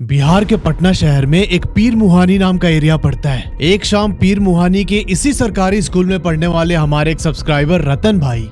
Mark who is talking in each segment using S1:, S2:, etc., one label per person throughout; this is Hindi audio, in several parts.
S1: बिहार के पटना शहर में एक पीर मुहानी नाम का एरिया पड़ता है। एक शाम पीर मुहानी के इसी सरकारी स्कूल में पढ़ने वाले हमारे एक सब्सक्राइबर रतन भाई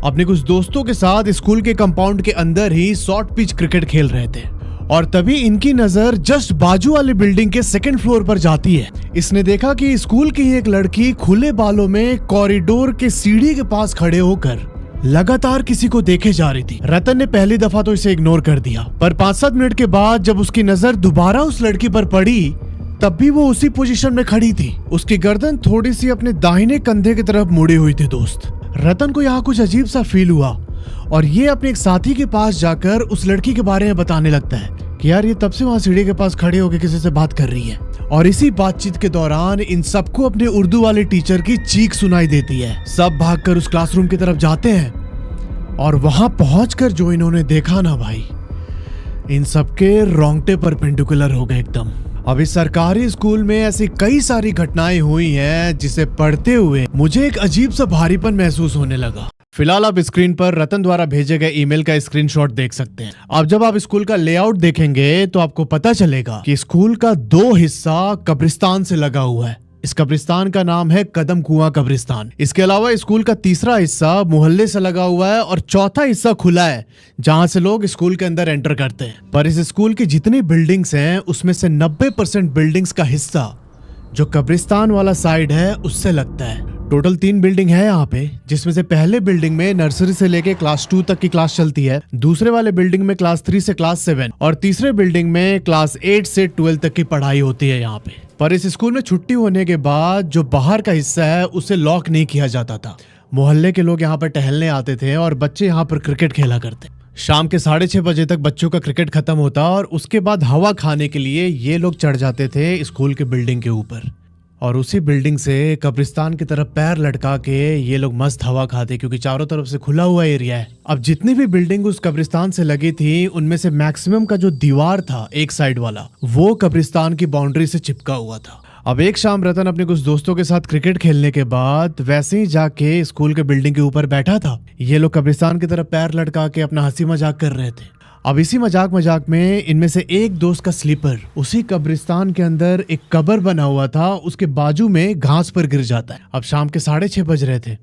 S1: अपने कुछ दोस्तों के साथ स्कूल के कंपाउंड के अंदर ही शॉर्ट पिच क्रिकेट खेल रहे थे और तभी इनकी नजर जस्ट बाजू वाली बिल्डिंग के सेकंड फ्लोर पर जाती है। इसने देखा कि स्कूल की एक लड़की खुले बालों में कॉरिडोर के सीढ़ी के पास खड़े होकर लगातार किसी को देखे जा रही थी। रतन ने पहली दफा तो इसे इग्नोर कर दिया, पर 5-7 मिनट के बाद जब उसकी नजर दोबारा उस लड़की पर पड़ी तब भी वो उसी पोजीशन में खड़ी थी। उसकी गर्दन थोड़ी सी अपने दाहिने कंधे की तरफ मुड़ी हुई थी। दोस्त रतन को यहाँ कुछ अजीब सा फील हुआ और ये अपने एक साथी के पास जाकर उस लड़की के बारे में बताने लगता है कि यार ये तब से वहाँ सीढ़ी के पास खड़े होकर किसी से बात कर रही है। और इसी बातचीत के दौरान इन सबको अपने उर्दू वाले टीचर की चीख सुनाई देती है। सब भागकर उस क्लासरूम की तरफ जाते हैं और वहां पहुंचकर जो इन्होंने देखा ना भाई, इन सबके रोंगटे परपेंडिकुलर हो गए एकदम। अब इस सरकारी स्कूल में ऐसी कई सारी घटनाएं हुई हैं जिसे पढ़ते हुए मुझे एक अजीब सा भारीपन महसूस होने लगा। फिलहाल आप स्क्रीन पर रतन द्वारा भेजे गए ईमेल का स्क्रीनशॉट देख सकते हैं। अब जब आप स्कूल का लेआउट देखेंगे तो आपको पता चलेगा कि स्कूल का 2 हिस्सा कब्रिस्तान से लगा हुआ है। इस कब्रिस्तान का नाम है कदम कुआं कब्रिस्तान। इसके अलावा स्कूल का तीसरा हिस्सा मोहल्ले से लगा हुआ है और चौथा हिस्सा खुला है जहां से लोग स्कूल के अंदर एंटर करते हैं। पर इस स्कूल की जितनी बिल्डिंग्स हैं उसमें से 90% बिल्डिंग्स का हिस्सा जो कब्रिस्तान वाला साइड है उससे लगता है। टोटल 3 बिल्डिंग है यहाँ पे, जिसमें से पहले बिल्डिंग में नर्सरी से लेके क्लास 2 तक की क्लास चलती है, दूसरे वाले बिल्डिंग में क्लास 3 से क्लास 7 और तीसरे बिल्डिंग में क्लास 8 से 12 तक की पढ़ाई होती है यहाँ पे। पर इस स्कूल में छुट्टी होने के बाद जो बाहर का हिस्सा है उसे लॉक नहीं किया जाता था। मोहल्ले के लोग यहाँ पर टहलने आते थे और बच्चे यहाँ पर क्रिकेट खेला करते। शाम के 6:30 बजे तक बच्चों का क्रिकेट खत्म होता और उसके बाद हवा खाने के लिए ये लोग चढ़ जाते थे स्कूल के बिल्डिंग के ऊपर और उसी बिल्डिंग से कब्रिस्तान की तरफ पैर लटका के ये लोग मस्त हवा खाते, क्योंकि चारों तरफ से खुला हुआ एरिया है। अब जितनी भी बिल्डिंग उस कब्रिस्तान से लगी थी उनमें से मैक्सिमम का जो दीवार था एक साइड वाला वो कब्रिस्तान की बाउंड्री से चिपका हुआ था। अब एक शाम रतन अपने कुछ दोस्तों के साथ क्रिकेट खेलने के बाद वैसे ही जाके स्कूल के बिल्डिंग के ऊपर बैठा था। ये लोग कब्रिस्तान की तरफ पैर लटका के अपना हंसी मजाक कर रहे थे। अब इसी मजाक में इनमें से एक दोस्त का स्लीपर उसी कब्रिस्तान के अंदर एक कब्र बना हुआ था उसके बाजू में घास पर गिर जाता है। अब शाम के 6:30 बज रहे थे।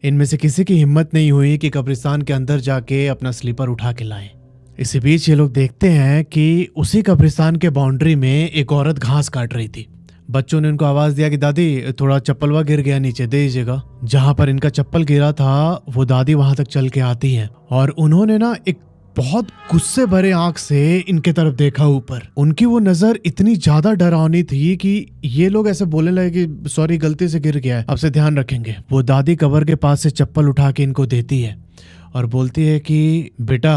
S1: इनमें से किसी की हिम्मत नहीं हुई कि कब्रिस्तान के अंदर जाके अपना स्लीपर उठा के लाएं। इसी बीच ये लोग देखते हैं कि उसी कब्रिस्तान के बाउंड्री में एक औरत घास काट रही थी। बच्चों ने उनको आवाज दिया कि दादी थोड़ा चप्पलवा गिर गया, नीचे दे दीजिएगा। जहां पर इनका चप्पल गिरा था वो दादी वहां तक चल के आती हैं और उन्होंने ना एक बहुत गुस्से भरे आंख से इनके तरफ देखा ऊपर। उनकी वो नजर इतनी ज्यादा डरावनी थी कि ये लोग ऐसे बोलने लगे कि सॉरी गलती से गिर गया है, अब से ध्यान रखेंगे। वो दादी कब्र के पास से चप्पल उठा के इनको देती है और बोलती है कि बेटा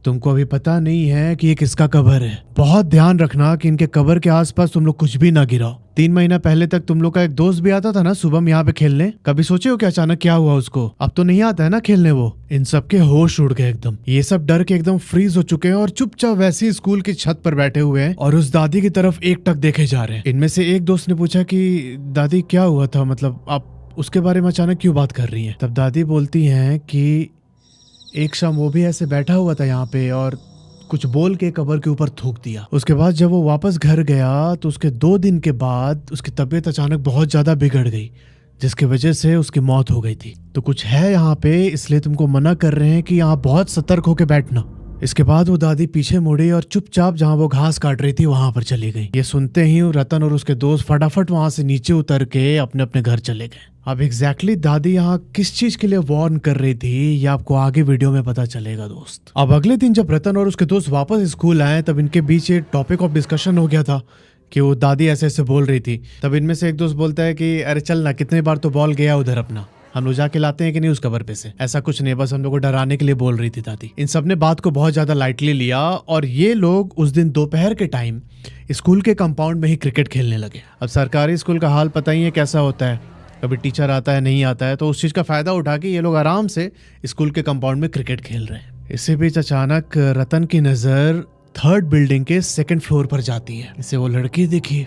S1: तुमको अभी पता नहीं है कि ये किसका कब्र है, बहुत ध्यान रखना कि इनके कब्र के आसपास तुम लोग कुछ भी ना गिराओ। 3 महीना पहले तक तुम लोग का एक दोस्त भी आता था ना शुभम यहाँ पे खेलने, कभी सोचे हो क्या अचानक क्या हुआ उसको? अब तो नहीं आता है ना खेलने वो। इन सबके होश उड़ गए एकदम। ये सब डर के एकदम फ्रीज हो चुके हैं और चुपचाप वैसे ही स्कूल की छत पर बैठे हुए हैं और उस दादी की तरफ एकटक देखे जा रहे हैं। इनमें से एक दोस्त ने पूछा कि दादी क्या हुआ था, मतलब आप उसके बारे में अचानक क्यों बात कर रही है? तब दादी बोलती है कि एक शाम वो भी ऐसे बैठा हुआ था यहाँ पे और कुछ बोल के कब्र के ऊपर थूक दिया। उसके बाद जब वो वापस घर गया तो उसके 2 दिन के बाद उसकी तबीयत अचानक बहुत ज्यादा बिगड़ गई, जिसकी वजह से उसकी मौत हो गई थी। तो कुछ है यहाँ पे, इसलिए तुमको मना कर रहे हैं कि यहाँ बहुत सतर्क होके बैठना। इसके बाद वो दादी पीछे मुड़ी और चुपचाप जहाँ वो घास काट रही थी वहां पर चली गई। ये सुनते ही रतन और उसके दोस्त फटाफट वहां से नीचे उतर के अपने अपने घर चले गए। अब एग्जैक्टली दादी यहाँ किस चीज के लिए वार्न कर रही थी ये आपको आगे वीडियो में पता चलेगा दोस्त। अब अगले दिन जब रतन और उसके दोस्त वापस स्कूल आए तब इनके बीच ये टॉपिक ऑफ डिस्कशन हो गया था कि वो दादी ऐसे ऐसे बोल रही थी। तब इनमें से एक दोस्त बोलता है कि अरे चल ना, कितने बार तो बॉल गया उधर अपना, हम लोग जाके लाते हैं कि नहीं उस कब्र पे से। ऐसा कुछ नहीं, बस हम लोग को डराने के लिए बोल रही थी दादी। इन सब ने बात को बहुत ज्यादा लाइटली लिया और ये लोग उस दिन दोपहर के टाइम स्कूल के कंपाउंड में ही क्रिकेट खेलने लगे। अब सरकारी स्कूल का हाल पता ही है कैसा होता है, कभी टीचर आता है नहीं आता है, तो उस चीज का फायदा उठा के ये लोग आराम से स्कूल के कंपाउंड में क्रिकेट खेल रहे हैं। इसी बीच अचानक रतन की नजर 3rd बिल्डिंग के 2nd फ्लोर पर जाती है। इसे वो लड़की दिखी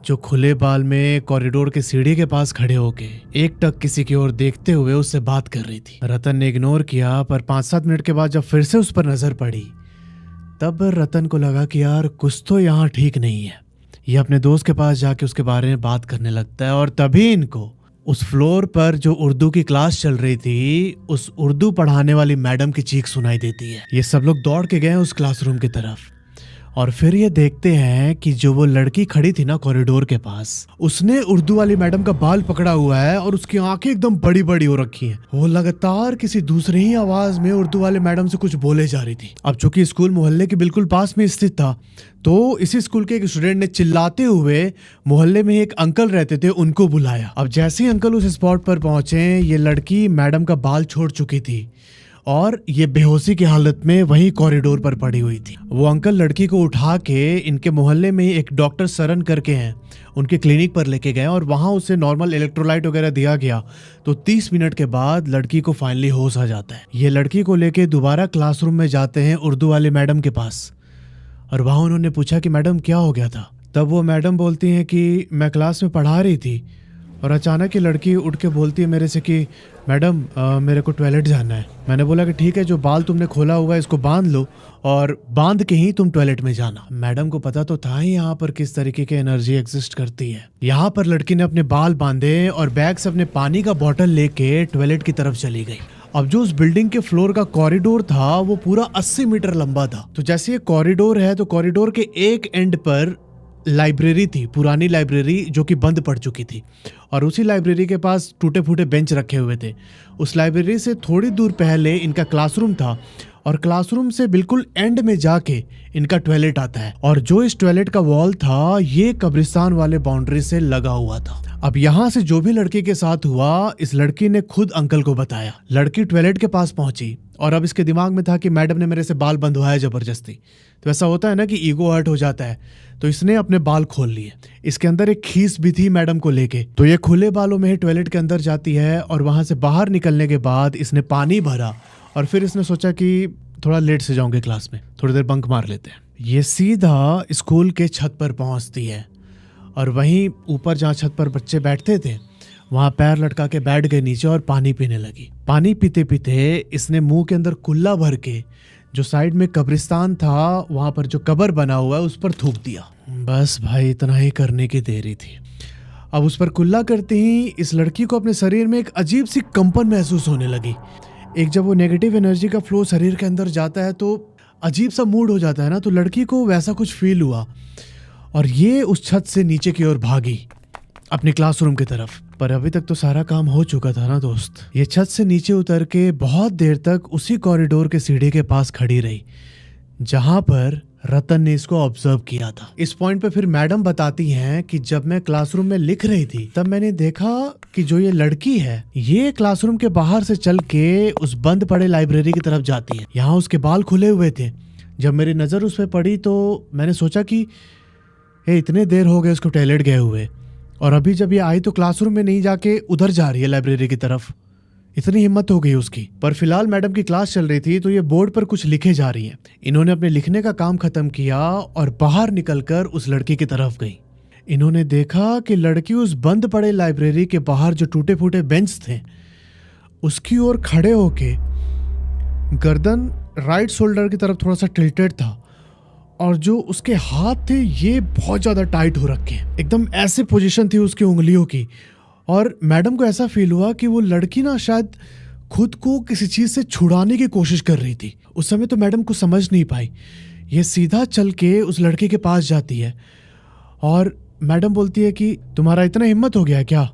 S1: जो खुले बाल में कॉरिडोर के सीढ़ी के पास खड़े होके एकटक किसी की ओर देखते हुए उससे बात कर रही थी। रतन ने इग्नोर किया, पर 5-7 मिनट के बाद जब फिर से उस पर नजर पड़ी तब रतन को लगा कि यार कुछ तो यहाँ ठीक नहीं है। ये अपने दोस्त के पास जाके उसके बारे में बात करने लगता है और तभी इनको उस फ्लोर पर जो उर्दू की क्लास चल रही थी उस उर्दू पढ़ाने वाली मैडम की चीख सुनाई देती है। ये सब लोग दौड़ के गए उस क्लासरूम की तरफ और फिर ये देखते हैं कि जो वो लड़की खड़ी थी ना कॉरिडोर के पास, उसने उर्दू वाली मैडम का बाल पकड़ा हुआ है और उसकी आंखें एकदम बड़ी बड़ी हो रखी हैं। वो लगातार किसी दूसरे ही आवाज में उर्दू वाले मैडम से कुछ बोले जा रही थी। अब चूंकि स्कूल मोहल्ले के बिल्कुल पास में स्थित था तो इसी स्कूल के एक स्टूडेंट ने चिल्लाते हुए मोहल्ले में एक अंकल रहते थे उनको बुलाया। अब जैसे ही अंकल उस स्पॉट पर पहुंचे, ये लड़की मैडम का बाल छोड़ चुकी थी और ये बेहोशी की हालत में वही कॉरिडोर पर पड़ी हुई थी। वो अंकल लड़की को उठा के इनके मोहल्ले में एक डॉक्टर सरन करके हैं उनके क्लिनिक पर लेके गए और वहां उसे नॉर्मल इलेक्ट्रोलाइट वगैरह दिया गया। तो 30 मिनट के बाद लड़की को फाइनली होश आ जाता है। ये लड़की को लेके दोबारा क्लासरूम में जाते हैं उर्दू वाले मैडम के पास और वहां उन्होंने पूछा कि मैडम क्या हो गया था। तब वो मैडम बोलती हैं कि मैं क्लास में पढ़ा रही थी और अचानक ये लड़की उठ के बोलती है मेरे से कि मैडम मेरे को टॉयलेट जाना है। मैंने बोला कि ठीक है, जो बाल तुमने खोला हुआ है इसको बांध लो और बांध के ही तुम टॉयलेट में जाना। मैडम को पता तो था ही यहाँ पर किस तरीके की एनर्जी एग्जिस्ट करती है। यहाँ पर लड़की ने अपने बाल बांधे और बैग से अपने पानी का बॉटल लेके टॉयलेट की तरफ चली गई। अब जो उस बिल्डिंग के फ्लोर का कॉरिडोर था वो पूरा 80 मीटर लंबा था। तो जैसे ये कॉरिडोर है तो कॉरिडोर के एक एंड पर लाइब्रेरी थी, पुरानी लाइब्रेरी जो कि बंद पड़ चुकी थी और उसी लाइब्रेरी के पास टूटे फूटे बेंच रखे हुए थे। उस लाइब्रेरी से थोड़ी दूर पहले इनका क्लासरूम था और क्लासरूम से बिल्कुल एंड में जाके इनका टॉयलेट आता है और जो इस टॉयलेट का वॉल था ये कब्रिस्तान वाले बाउंड्री से लगा हुआ था। अब यहाँ से जो भी लड़की के साथ हुआ इस लड़की ने खुद अंकल को बताया। लड़की टॉयलेट के पास पहुंची और अब इसके दिमाग में था कि मैडम ने मेरे से बाल बंधवाया जबरदस्ती। तो ऐसा होता है ना कि ईगो हर्ट हो जाता है, तो इसने अपने बाल खोल लिए। इसके अंदर एक खीस भी थी मैडम को लेके, तो ये खुले बालों में ही टॉयलेट के अंदर जाती है और वहां से बाहर निकलने के बाद इसने पानी भरा और फिर इसने सोचा कि थोड़ा लेट से जाऊंगे क्लास में, थोड़ी देर बंक मार लेते हैं। ये सीधा स्कूल के छत पर पहुंचती है और वहीं ऊपर जहाँ छत पर बच्चे बैठते थे वहां पैर लटका के बैठ गए नीचे और पानी पीने लगी। पानी पीते पीते इसने मुंह के अंदर कुल्ला भर के जो साइड में कब्रिस्तान था वहां पर जो कब्र बना हुआ है उस पर थूक दिया। बस भाई इतना ही करने की देरी थी। अब उस पर कुल्ला करते ही इस लड़की को अपने शरीर में एक अजीब सी कंपन महसूस होने लगी। एक जब वो नेगेटिव एनर्जी का फ्लो शरीर के अंदर जाता है तो अजीब सा मूड हो जाता है ना, तो लड़की को वैसा कुछ फील हुआ और ये उस छत से नीचे की ओर भागी अपने क्लासरूम की तरफ। पर अभी तक तो सारा काम हो चुका था ना दोस्त। ये छत से नीचे उतर के बहुत देर तक उसी कॉरिडोर के सीढ़ी के पास खड़ी रही जहां पर रतन ने इसको ऑब्जर्व किया था। इस पॉइंट पे फिर मैडम बताती हैं कि जब मैं क्लासरूम में लिख रही थी तब मैंने देखा कि जो ये लड़की है ये क्लासरूम के बाहर से चल के उस बंद पड़े लाइब्रेरी की तरफ जाती है। यहाँ उसके बाल खुले हुए थे। जब मेरी नजर उस पर पड़ी तो मैंने सोचा कि इतने देर हो गए उसको टॉयलेट गए हुए और अभी जब ये आई तो क्लासरूम में नहीं जाके उधर जा रही है लाइब्रेरी की तरफ। इतनी हिम्मत हो गई उसकी। पर फिलहाल मैडम की क्लास चल रही थी तो ये बोर्ड पर कुछ लिखे जा रही हैं। इन्होंने अपने लिखने का काम खत्म किया और बाहर निकलकर उस लड़की की तरफ गई। इन्होंने देखा कि लड़की उस बंद पड़े लाइब्रेरी के बाहर जो टूटे फूटे बेंच थे उसकी ओर खड़े होके गर्दन राइट शोल्डर की तरफ थोड़ा सा टिल्टेड था और जो उसके हाथ थे ये बहुत ज्यादा टाइट हो रखे हैं। एकदम ऐसे पोजीशन थी उसकी उंगलियों की और मैडम को ऐसा फील हुआ कि वो लड़की ना शायद खुद को किसी चीज से छुड़ाने की कोशिश कर रही थी। उस समय तो मैडम को समझ नहीं पाई। ये सीधा चल के उस लड़के के पास जाती है और मैडम बोलती है कि तुम्हारा इतना हिम्मत हो गया क्या,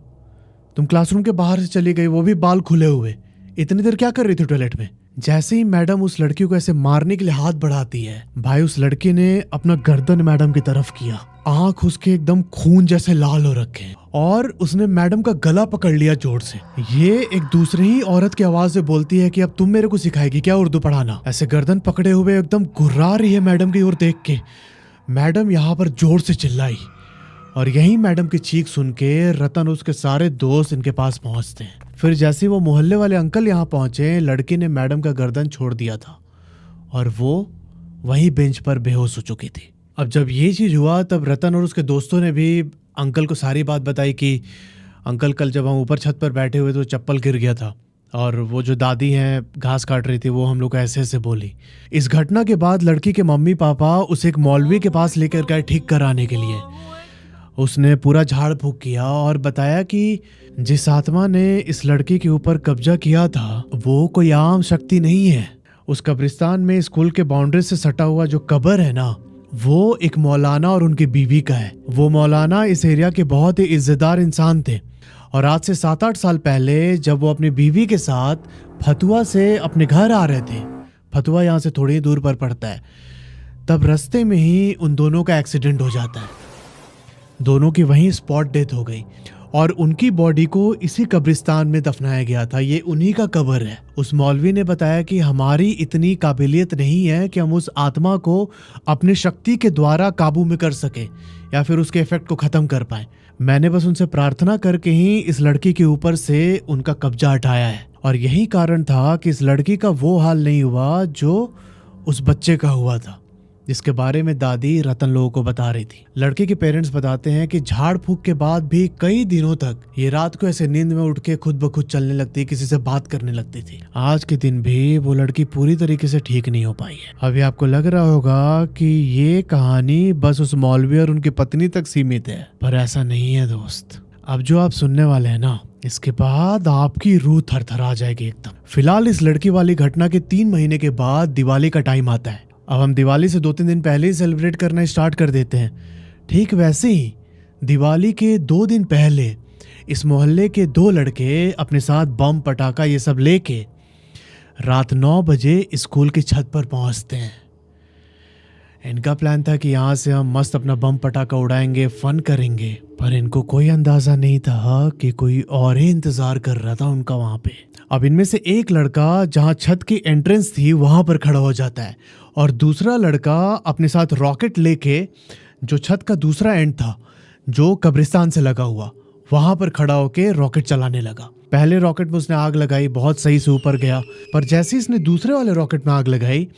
S1: तुम क्लासरूम के बाहर से चली गई, वो भी बाल खुले हुए, इतनी देर क्या कर रही थी टॉयलेट में। जैसे ही मैडम उस लड़की को ऐसे मारने के लिए हाथ बढ़ाती है भाई उस लड़की ने अपना गर्दन मैडम की तरफ किया। आंख उसके एकदम खून जैसे लाल हो रखे हैं और उसने मैडम का गला पकड़ लिया जोर से। ये एक दूसरी ही औरत की आवाज से बोलती है कि अब तुम मेरे को सिखाएगी क्या उर्दू पढ़ाना। ऐसे गर्दन पकड़े हुए एकदम गुर्रा रही है मैडम की ओर देख के। मैडम यहाँ पर जोर से चिल्लाई और यही मैडम की चीख सुन के रतन और उसके सारे दोस्त इनके पास पहुंचते हैं। फिर जैसे वो मोहल्ले वाले अंकल यहाँ पहुंचे लड़की ने मैडम का गर्दन छोड़ दिया था और वो वहीं बेंच पर बेहोश हो चुकी थी। अब जब ये चीज हुआ तब रतन और उसके दोस्तों ने भी अंकल को सारी बात बताई कि अंकल कल जब हम ऊपर छत पर बैठे हुए तो चप्पल गिर गया था और वो जो दादी हैं घास काट रही थी वो हम लोग को ऐसे ऐसे बोली। इस घटना के बाद लड़की के मम्मी पापा उसे एक मौलवी के पास लेकर गए ठीक कराने के लिए। उसने पूरा झाड़ फूक किया और बताया कि जिस आत्मा ने इस लड़की के ऊपर कब्जा किया था वो कोई आम शक्ति नहीं है। उस कब्रिस्तान में स्कूल के बाउंड्री से सटा हुआ जो कब्र है ना, वो एक मौलाना और उनकी बीवी का है। वो मौलाना इस एरिया के बहुत ही इज्जतदार इंसान थे और आज से 7-8 साल पहले जब वो अपनी बीवी के साथ फतुआ से अपने घर आ रहे थे, फतुआ यहाँ से थोड़ी ही दूर पर पड़ता है, तब रास्ते में ही उन दोनों का एक्सीडेंट हो जाता है। दोनों की वहीं स्पॉट डेथ हो गई और उनकी बॉडी को इसी कब्रिस्तान में दफनाया गया था। ये उन्हीं का कब्र है। उस मौलवी ने बताया कि हमारी इतनी काबिलियत नहीं है कि हम उस आत्मा को अपनी शक्ति के द्वारा काबू में कर सके या फिर उसके इफेक्ट को खत्म कर पाए। मैंने बस उनसे प्रार्थना करके ही इस लड़की के ऊपर से उनका कब्जा हटाया है और यही कारण था कि इस लड़की का वो हाल नहीं हुआ जो उस बच्चे का हुआ था, जिसके बारे में दादी रतन लोगों को बता रही थी। लड़के के पेरेंट्स बताते हैं कि झाड़ फूक के बाद भी कई दिनों तक ये रात को ऐसे नींद में उठ के खुद ब खुद चलने लगती, किसी से बात करने लगती थी। आज के दिन भी वो लड़की पूरी तरीके से ठीक नहीं हो पाई है। अभी आपको लग रहा होगा कि ये कहानी बस उस मौलवी और उनकी पत्नी तक सीमित है, पर ऐसा नहीं है दोस्त। अब जो आप सुनने वाले हैं ना, इसके बाद आपकी रूह थरथरा जाएगी एकदम। फिलहाल इस लड़की वाली घटना के 3 महीने के बाद दिवाली का टाइम आता है। अब हम दिवाली से 2-3 दिन पहले ही सेलिब्रेट करना स्टार्ट कर देते हैं। ठीक वैसे ही दिवाली के 2 दिन पहले इस मोहल्ले के 2 लड़के अपने साथ बम पटाखा ये सब लेके रात 9 बजे स्कूल की छत पर पहुंचते हैं। इनका प्लान था कि यहाँ से हम मस्त अपना बम पटाखा उड़ाएंगे, फन करेंगे, पर इनको कोई अंदाजा नहीं था कि कोई और ही इंतजार कर रहा था उनका वहां पे। अब इनमें से एक लड़का जहां छत की एंट्रेंस थी वहां पर खड़ा हो जाता है और दूसरा लड़का अपने साथ रॉकेट लेके जो छत का दूसरा एंड था जो कब्रिस्तान से लगा हुआ, वहां पर खड़ा होके रॉकेट चलाने लगा। पहले रॉकेट में उसने आग लगाई, बहुत सही से ऊपर गया, पर जैसे ही इसने दूसरे वाले रॉकेट में आग लगाई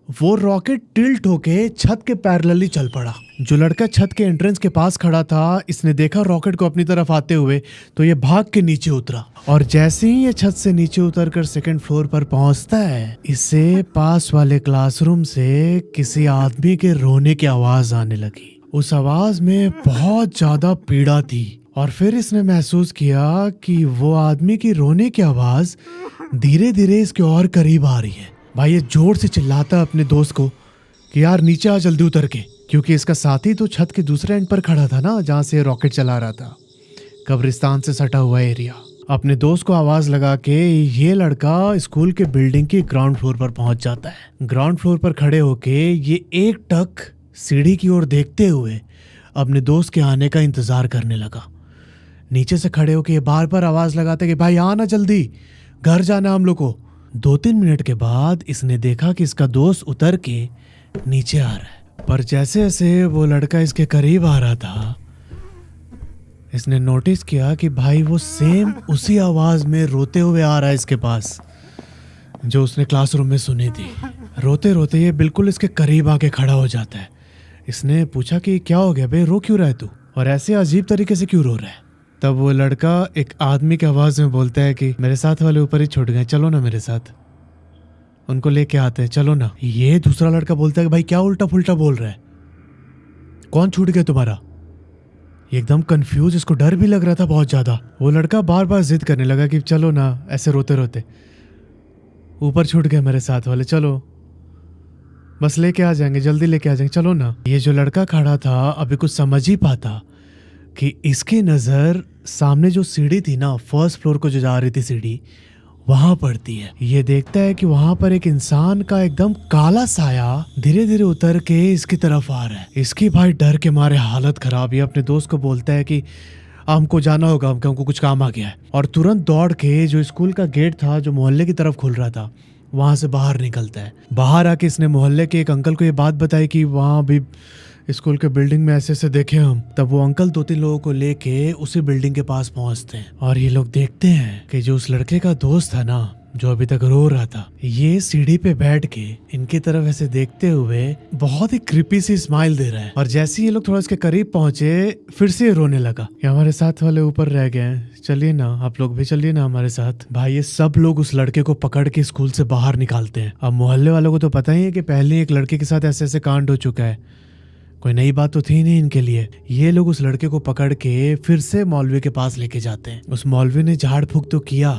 S1: वो रॉकेट टिल्ट होके छत के पैरेलली चल पड़ा। जो लड़का छत के एंट्रेंस के पास खड़ा था, इसने देखा रॉकेट को अपनी तरफ आते हुए तो ये भाग के नीचे उतरा और जैसे ही ये छत से नीचे उतरकर 2nd फ्लोर पर पहुंचता है, इससे पास वाले क्लासरूम से किसी आदमी के रोने की आवाज आने लगी। उस आवाज में बहुत ज्यादा पीड़ा थी और फिर इसने महसूस किया कि वो आदमी की रोने की आवाज धीरे धीरे इसके और करीब आ रही है। भाई ये जोर से चिल्लाता अपने दोस्त को कि यार नीचे आ जल्दी उतर के, क्योंकि इसका साथी तो छत के दूसरे एंड पर खड़ा था ना जहाँ से रॉकेट चला रहा था, कब्रिस्तान से सटा हुआ एरिया। अपने दोस्त को आवाज लगा के ये लड़का स्कूल के बिल्डिंग की ग्राउंड फ्लोर पर पहुंच जाता है। ग्राउंड फ्लोर पर खड़े होके ये एक टक सीढ़ी की ओर देखते हुए अपने दोस्त के आने का इंतजार करने लगा। नीचे से खड़े होके ये बार बार आवाज लगाते कि भाई आना जल्दी, घर जाना हम लोग को। 2-3 मिनट के बाद इसने देखा कि इसका दोस्त उतर के नीचे आ रहा है, पर जैसे जैसे वो लड़का इसके करीब आ रहा था, इसने नोटिस किया कि भाई वो सेम उसी आवाज में रोते हुए आ रहा है इसके पास जो उसने क्लासरूम में सुनी थी। रोते रोते ये बिल्कुल इसके करीब आके खड़ा हो जाता है। इसने पूछा कि क्या हो गया भाई, रो क्यों रहा है तू और ऐसे अजीब तरीके से क्यों रो रहा है। तब वो लड़का एक आदमी की आवाज में बोलता है कि मेरे साथ वाले ऊपर ही छूट गए, चलो ना मेरे साथ, उनको लेके आते हैं, चलो ना। ये दूसरा लड़का बोलता है कि भाई क्या उल्टा फुल्टा बोल रहा है, कौन छूट गया तुम्हारा। एकदम कंफ्यूज, इसको डर भी लग रहा था बहुत ज्यादा। वो लड़का बार बार जिद करने लगा कि चलो ना, ऐसे रोते रोते, ऊपर छूट गए मेरे साथ वाले, चलो बस लेके आ जाएंगे, जल्दी लेके आ जाएंगे, चलो ना। ये जो लड़का खड़ा था अभी कुछ समझ ही पाता कि इसकी नजर सामने जो सीढ़ी थी ना, 1st फ्लोर को जो जा रही थी सीढ़ी, वहां पड़ती है। ये देखता है कि वहां पर एक इंसान का एकदम काला साया धीरे धीरे उतर के इसकी तरफ आ रहा है। इसकी भाई डर के मारे हालत खराब। ये अपने दोस्त को बोलता है कि हमको जाना होगा, हमको कुछ काम आ गया है, और तुरंत दौड़ के जो स्कूल का गेट था जो मोहल्ले की तरफ खुल रहा था वहां से बाहर निकलता है। बाहर आके इसने मोहल्ले के एक अंकल को ये बात बताई कि वहां भी स्कूल के बिल्डिंग में ऐसे ऐसे देखे हम। तब वो अंकल 2-3 लोगों को लेके उसी बिल्डिंग के पास पहुंचते हैं और ये लोग देखते हैं कि जो उस लड़के का दोस्त था ना, जो अभी तक रो रहा था। ये सीढ़ी पे बैठ के इनकी तरफ ऐसे देखते हुए बहुत ही क्रिपी सी स्माइल दे रहा है। और जैसे ही ये लोग थोड़ा इसके करीब पहुंचे फिर से रोने लगा कि हमारे साथ वाले ऊपर रह गए हैं, चलिए ना आप लोग भी चलिए ना हमारे साथ। भाई ये सब लोग उस लड़के को पकड़ के स्कूल से बाहर निकालते हैं। अब मोहल्ले वालों को तो पता ही है कि पहले एक लड़के के साथ ऐसे ऐसे कांड हो चुका है, कोई नई बात तो थी नहीं इनके लिए। ये लोग उस लड़के को पकड़ के फिर से मौलवी के पास लेके जाते हैं। उस मौलवी ने झाड़ फूक तो किया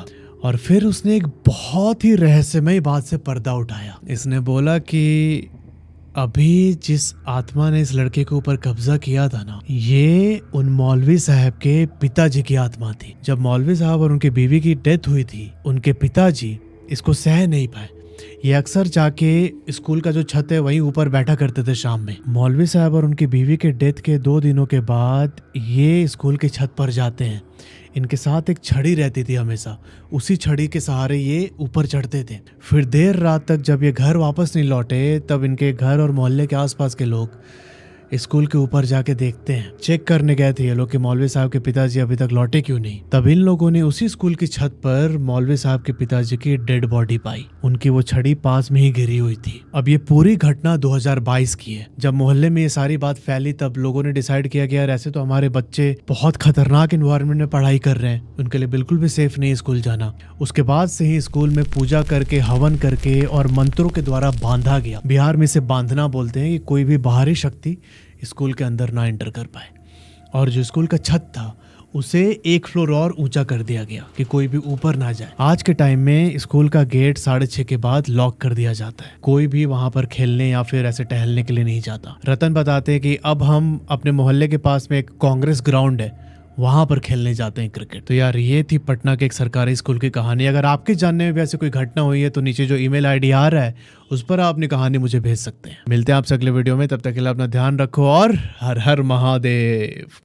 S1: और फिर उसने एक बहुत ही रहस्यमय बात से पर्दा उठाया। इसने बोला कि अभी जिस आत्मा ने इस लड़के के ऊपर कब्जा किया था ना, ये उन मौलवी साहब के पिताजी की आत्मा थी। जब मौलवी साहब और उनकी बीवी की डेथ हुई थी, उनके पिताजी इसको सह नहीं पाए। ये अक्सर जाके स्कूल का जो छत है वहीं ऊपर बैठा करते थे शाम में। मौलवी साहब और उनकी बीवी के डेथ के 2 दिनों के बाद ये स्कूल की छत पर जाते हैं। इनके साथ एक छड़ी रहती थी हमेशा, उसी छड़ी के सहारे ये ऊपर चढ़ते थे। फिर देर रात तक जब ये घर वापस नहीं लौटे तब इनके घर और मोहल्ले के आसपास के लोग स्कूल के ऊपर जाके देखते हैं। चेक करने गए थे ये लोग कि मौलवी साहब के पिताजी अभी तक लौटे क्यों नहीं। तब इन लोगों ने उसी स्कूल की छत पर मौलवी साहब के पिताजी की डेड बॉडी पाई। उनकी वो छड़ी पास में ही गिरी हुई थी। अब ये पूरी घटना 2022 की है। जब मोहल्ले में ये सारी बात फैली तब लोगों ने डिसाइड किया कि यार ऐसे तो हमारे बच्चे बहुत खतरनाक इन्वायरमेंट में पढ़ाई कर रहे हैं, उनके लिए बिल्कुल भी सेफ नहीं है स्कूल जाना। उसके बाद से ही स्कूल में पूजा करके, हवन करके और मंत्रों के द्वारा बांधा गया। बिहार में इसे बांधना बोलते हैं कि कोई भी बाहरी शक्ति स्कूल के अंदर ना एंटर कर पाए। और जो स्कूल का छत था उसे 1 फ्लोर और ऊंचा कर दिया गया कि कोई भी ऊपर ना जाए। आज के टाइम में स्कूल का गेट 6:30 के बाद लॉक कर दिया जाता है। कोई भी वहां पर खेलने या फिर ऐसे टहलने के लिए नहीं जाता। रतन बताते हैं कि अब हम अपने मोहल्ले के पास में एक कांग्रेस ग्राउंड है, वहां पर खेलने जाते हैं क्रिकेट। तो यार ये थी पटना के एक सरकारी स्कूल की कहानी। अगर आपके जानने में भी ऐसे कोई घटना हुई है तो नीचे जो ईमेल आईडी आ रहा है उस पर आप अपनी कहानी मुझे भेज सकते हैं। मिलते हैं आपसे अगले वीडियो में, तब तक के लिए अपना ध्यान रखो और हर हर महादेव।